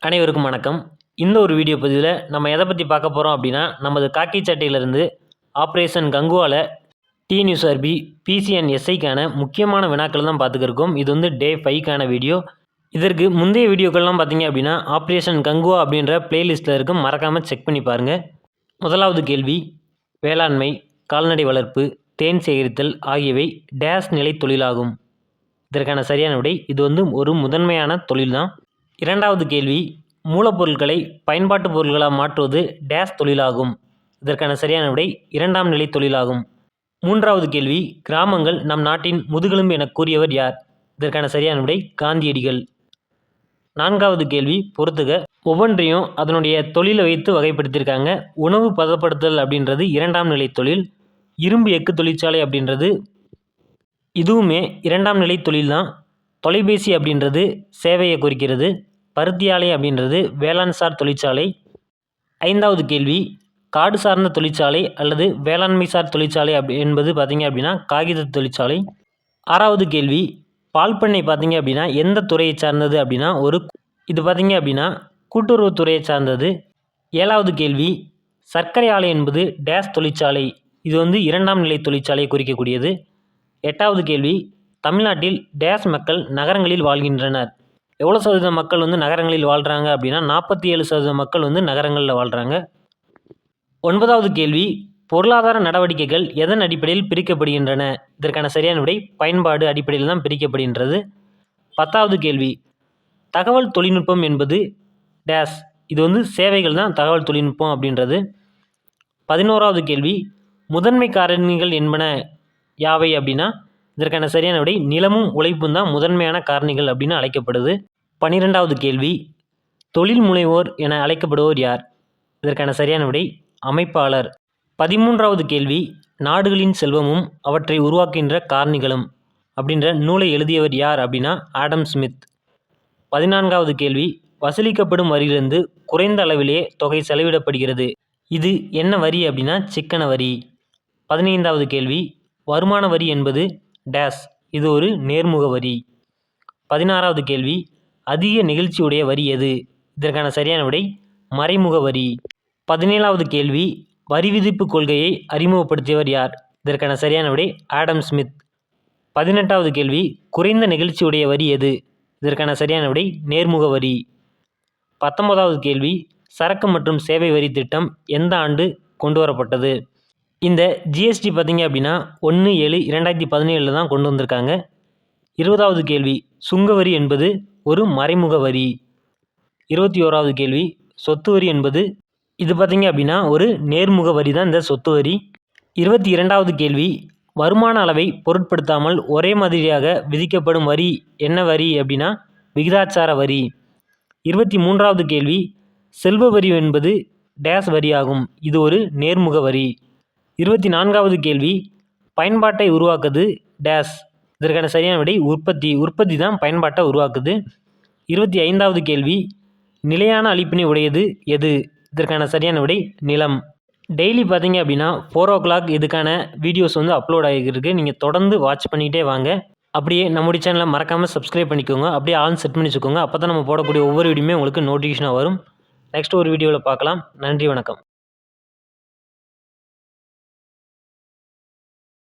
அனைவருக்கும் வணக்கம். இந்த ஒரு வீடியோ பதிவில் நம்ம எதை பற்றி பார்க்க போகிறோம் அப்படின்னா, நமது காக்கி சட்டையிலிருந்து ஆப்ரேஷன் கங்குவாவில் டிஎன்யூஎஸ்ஆர்பி பிசிஎன் எஸ்ஐக்கான முக்கியமான வினாக்கள் தான் பார்த்துக்கிருக்கோம். இது வந்து டே 5க்கான வீடியோ. இதற்கு முந்தைய வீடியோக்கள்லாம் பார்த்தீங்க அப்படின்னா ஆப்ரேஷன் கங்குவா அப்படின்ற பிளேலிஸ்ட்டில் இருக்கும், மறக்காமல் செக் பண்ணி பாருங்கள். முதலாவது கேள்வி, வேளாண்மை, கால்நடை வளர்ப்பு, தேன் சேகரித்தல் ஆகியவை டேஸ் நிலை தொழிலாகும். இதற்கான சரியான விடை இது வந்து ஒரு முதன்மையான தொழில் தான். இரண்டாவது கேள்வி, மூலப்பொருட்களை பயன்பாட்டு பொருட்களாக மாற்றுவது டேஸ் தொழிலாகும். இதற்கான சரியான விடை இரண்டாம் நிலை தொழிலாகும். மூன்றாவது கேள்வி, கிராமங்கள் நம் நாட்டின் முதுகெலும்பு என கூறியவர் யார்? இதற்கான சரியான விடை காந்தியடிகள். நான்காவது கேள்வி பொறுத்துக. ஒவ்வொன்றையும் அதனுடைய தொழிலை வைத்து வகைப்படுத்தியிருக்காங்க. உணவு பதப்படுத்தல் அப்படின்றது இரண்டாம் நிலை தொழில். இரும்பு எஃகு தொழிற்சாலை அப்படின்றது இதுவுமே இரண்டாம் நிலை தொழில் தான். தொலைபேசி அப்படின்றது சேவையை குறிக்கிறது. பருத்தி ஆலை அப்படின்றது வேளாண் சார் தொழிற்சாலை. ஐந்தாவது கேள்வி, காடு சார்ந்த தொழிற்சாலை அல்லது வேளாண்மை சார் தொழிற்சாலை என்பது பார்த்திங்க அப்படின்னா காகித தொழிற்சாலை. ஆறாவது கேள்வி, பால் பண்ணை பார்த்திங்க அப்படின்னா எந்த துறையை சார்ந்தது அப்படின்னா இது பார்த்திங்க அப்படின்னா கூட்டுறவுத்துறையை சார்ந்தது. ஏழாவது கேள்வி, சர்க்கரை ஆலை என்பது டேஸ் தொழிற்சாலை. இது வந்து இரண்டாம் நிலை தொழிற்சாலையை குறிக்கக்கூடியது. எட்டாவது கேள்வி, தமிழ்நாட்டில் டேஸ் மக்கள் நகரங்களில் வாழ்கின்றனர். எவ்வளோ சதவீத மக்கள் வந்து நகரங்களில் வாழ்கிறாங்க அப்படின்னா 47% மக்கள் வந்து நகரங்களில் வாழ்கிறாங்க. ஒன்பதாவது கேள்வி, பொருளாதார நடவடிக்கைகள் எதன் அடிப்படையில் பிரிக்கப்படுகின்றன? இதற்கான சரியான விடை பயன்பாடு அடிப்படையில் தான் பிரிக்கப்படுகின்றது. பத்தாவது கேள்வி, தகவல் தொழில்நுட்பம் என்பது டேஸ். இது வந்து சேவைகள் தான் தகவல் தொழில்நுட்பம் அப்படின்றது. 11வது கேள்வி, முதன்மை காரணிகள் என்பன யாவை அப்படின்னா இதற்கான சரியான விடை நிலமும் உழைப்பும் தான் முதன்மையான காரணிகள் அப்படின்னு அழைக்கப்படுது. 12வது கேள்வி, தொழில் முனைவோர் என அழைக்கப்படுவோர் யார்? இதற்கான சரியான விடை அமைப்பாளர். 13வது கேள்வி, நாடுகளின் செல்வமும் அவற்றை உருவாக்குகின்ற காரணிகளும் அப்படின்ற நூலை எழுதியவர் யார் அப்படின்னா ஆடம் ஸ்மித். 14வது கேள்வி, வசூலிக்கப்படும் வரியிலிருந்து குறைந்த அளவிலே தொகை செலவிடப்படுகிறது. இது என்ன வரி அப்படின்னா சிக்கன வரி. 15வது கேள்வி, வருமான வரி என்பது டேஸ். இது ஒரு நேர்முக வரி. 16வது கேள்வி, அதிக நெகிழ்ச்சியுடைய வரி எது? இதற்கான சரியான விடை மறைமுக வரி. 17வது கேள்வி, வரி விதிப்பு கொள்கையை அறிமுகப்படுத்தியவர் யார்? இதற்கான சரியான விடை ஆடம் ஸ்மித். 18வது கேள்வி, குறைந்த நெகிழ்ச்சியுடைய வரி எது? இதற்கான சரியான விடை நேர்முக வரி. 19வது கேள்வி, சரக்கு மற்றும் சேவை வரி திட்டம் எந்த ஆண்டு கொண்டு வரப்பட்டது? இந்த ஜிஎஸ்டி பார்த்திங்க அப்படின்னா 1/7/2017 தான் கொண்டு வந்திருக்காங்க. 20வது கேள்வி, சுங்கவரி என்பது ஒரு மறைமுக வரி. 21வது கேள்வி, சொத்து வரி என்பது இது பார்த்திங்க அப்படின்னா ஒரு நேர்முக வரி தான் இந்த சொத்து வரி. 22வது கேள்வி, வருமான அளவை பொருட்படுத்தாமல் ஒரே மாதிரியாக விதிக்கப்படும் வரி என்ன வரி அப்படின்னா விகிதாச்சார வரி. 23வது கேள்வி, செல்வ வரி என்பது டேஸ் வரி ஆகும். இது ஒரு நேர்முக வரி. 24வது கேள்வி, பயன்பாட்டை உருவாக்குது டேஸ். இதற்கான சரியான விடை உற்பத்தி தான் பயன்பாட்டை உருவாக்குது. 25வது கேள்வி, நிலையான அளிப்பினை உடையது எது? இதற்கான சரியான விடை நிலம். டெய்லி பார்த்தீங்க அப்படின்னா 4 o'clock இதுக்கான வீடியோஸ் வந்து அப்லோட் ஆகிருக்கு. நீங்கள் தொடர்ந்து வாட்ச் பண்ணிகிட்டே வாங்க. அப்படியே நம்முடைய சேனலை மறக்காமல் சப்ஸ்கிரைப் பண்ணிக்கோங்க. அப்படியே ஆல் செட் பண்ணி வச்சுக்கோங்க. அப்போ தான் நம்ம போடக்கூடிய ஒவ்வொரு வீடியோமே உங்களுக்கு நோட்டிஃபிகேஷனாக வரும். நெக்ஸ்ட் ஒரு வீடியோவில் பார்க்கலாம். நன்றி, வணக்கம்.